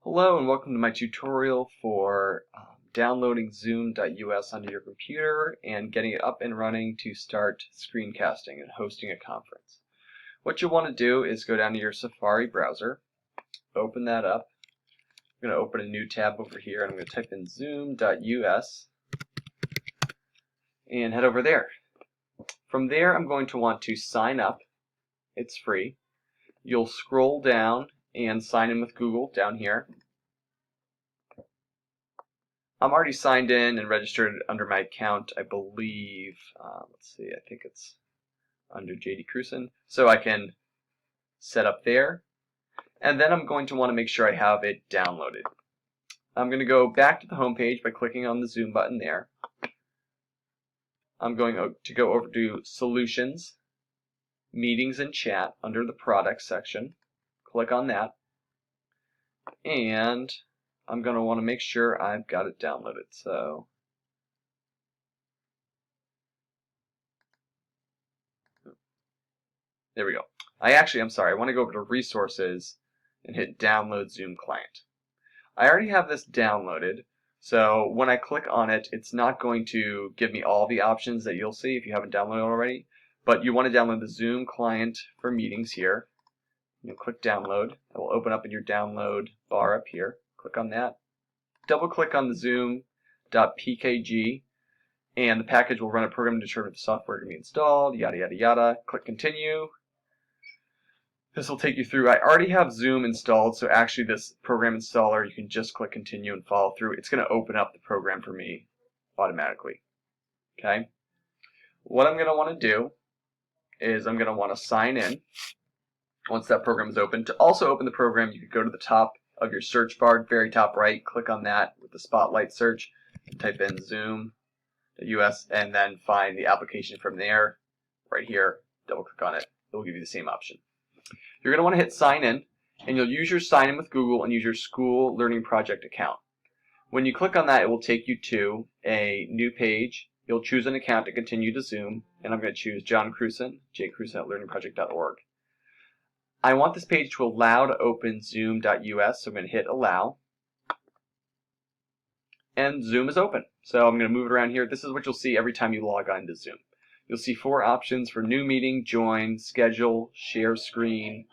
Hello and welcome to my tutorial for downloading Zoom.us onto your computer and getting it up and running to start screencasting and hosting a conference. What you'll want to do is go down to your Safari browser, open that up. I'm going to open a new tab over here and I'm going to type in Zoom.us and head over there. From there I'm going to want to sign up. It's free. You'll scroll down and sign in with Google down here. I'm already signed in and registered under my account, I believe, let's see, I think it's under JD Cruson. So I can set up there. And then I'm going to want to make sure I have it downloaded. I'm going to go back to the home page by clicking on the Zoom button there. I'm going to go over to Solutions, Meetings and Chat under the Products section. Click on that. And I'm going to want to make sure I've got it downloaded. So there we go. I'm sorry, I want to go over to Resources and hit Download Zoom Client. I already have this downloaded, so when I click on it, it's not going to give me all the options that you'll see if you haven't downloaded already, but you want to download the Zoom client for meetings here. You'll click Download. It will open up in your download bar up here. Click on that. Double click on the zoom.pkg, and the package will run a program to determine if the software can be installed, yada yada yada. Click Continue. This will take you through. I already have Zoom installed, so actually this program installer, you can just click Continue and follow through. It's going to open up the program for me automatically. Okay. What I'm going to want to do is I'm going to want to sign in once that program is open. To also open the program, you could go to the top of your search bar, very top right, click on that with the spotlight search, type in Zoom.us, and then find the application from there, right here, double click on it. It will give you the same option. You're going to want to hit sign in, and you'll use your sign in with Google and use your school learning project account. When you click on that, it will take you to a new page. You'll choose an account to continue to Zoom, and I'm going to choose John Cruson, jcruson@learningproject.org. I want this page to allow to open Zoom.us, so I'm going to hit allow, and Zoom is open. So I'm going to move it around here. This is what you'll see every time you log on to Zoom. You'll see 4 options for new meeting, join, schedule, share screen.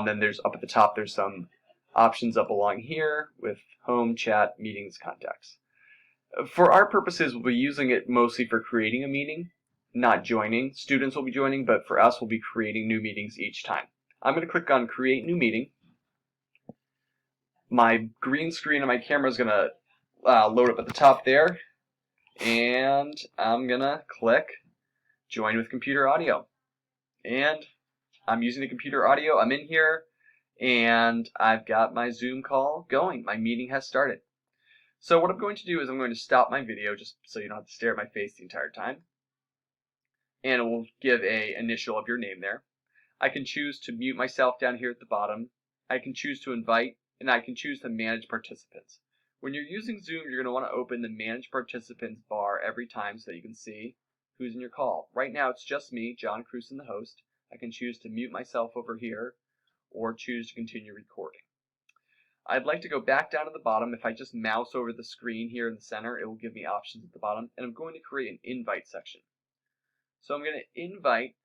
Then there's up at the top, there's some options up along here with home, chat, meetings, contacts. For our purposes, we'll be using it mostly for creating a meeting, not joining. Students will be joining, but for us, we'll be creating new meetings each time. I'm going to click on Create New Meeting. My green screen on my camera is going to load up at the top there, and I'm going to click Join with computer audio. And I'm using the computer audio. I'm in here, and I've got my Zoom call going. My meeting has started. So what I'm going to do is I'm going to stop my video just so you don't have to stare at my face the entire time. And it will give an initial of your name there. I can choose to mute myself down here at the bottom. I can choose to invite, and I can choose to manage participants. When you're using Zoom, you're going to want to open the Manage Participants bar every time so that you can see who's in your call. Right now it's just me, John Cruson, the host. I can choose to mute myself over here or choose to continue recording. I'd like to go back down to the bottom. If I just mouse over the screen here in the center, it will give me options at the bottom, and I'm going to create an invite section. So I'm going to invite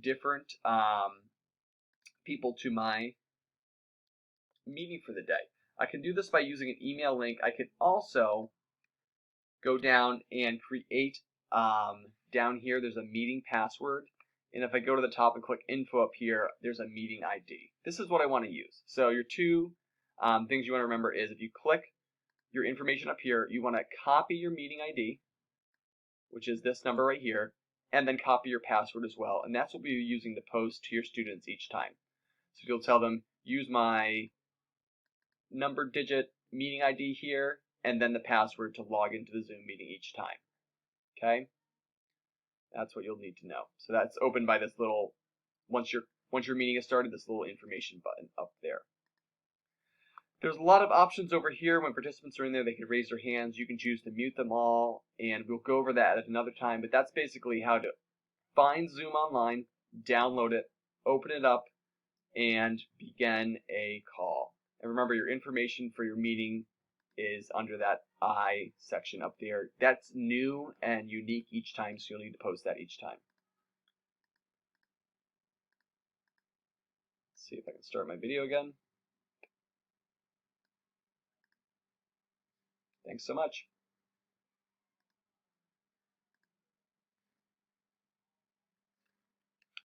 different people to my meeting for the day. I can do this by using an email link. I can also go down and create down here, there's a meeting password, and if I go to the top and click info up here, there's a meeting ID. This is what I want to use. So your two things you want to remember is if you click your information up here, you want to copy your meeting ID, which is this number right here, and then copy your password as well, and that's what we'll be using to post to your students each time. So you'll tell them, use my number digit meeting ID here, and then the password to log into the Zoom meeting each time. Okay? That's what you'll need to know. So that's opened by this little, once your meeting has started, this little information button up there. There's a lot of options over here. When participants are in there, they can raise their hands. You can choose to mute them all, and we'll go over that at another time, but that's basically how to find Zoom online, download it, open it up, and begin a call. And remember, your information for your meeting is under that I section up there. That's new and unique each time, so you'll need to post that each time. Let's see if I can start my video again. Thanks so much.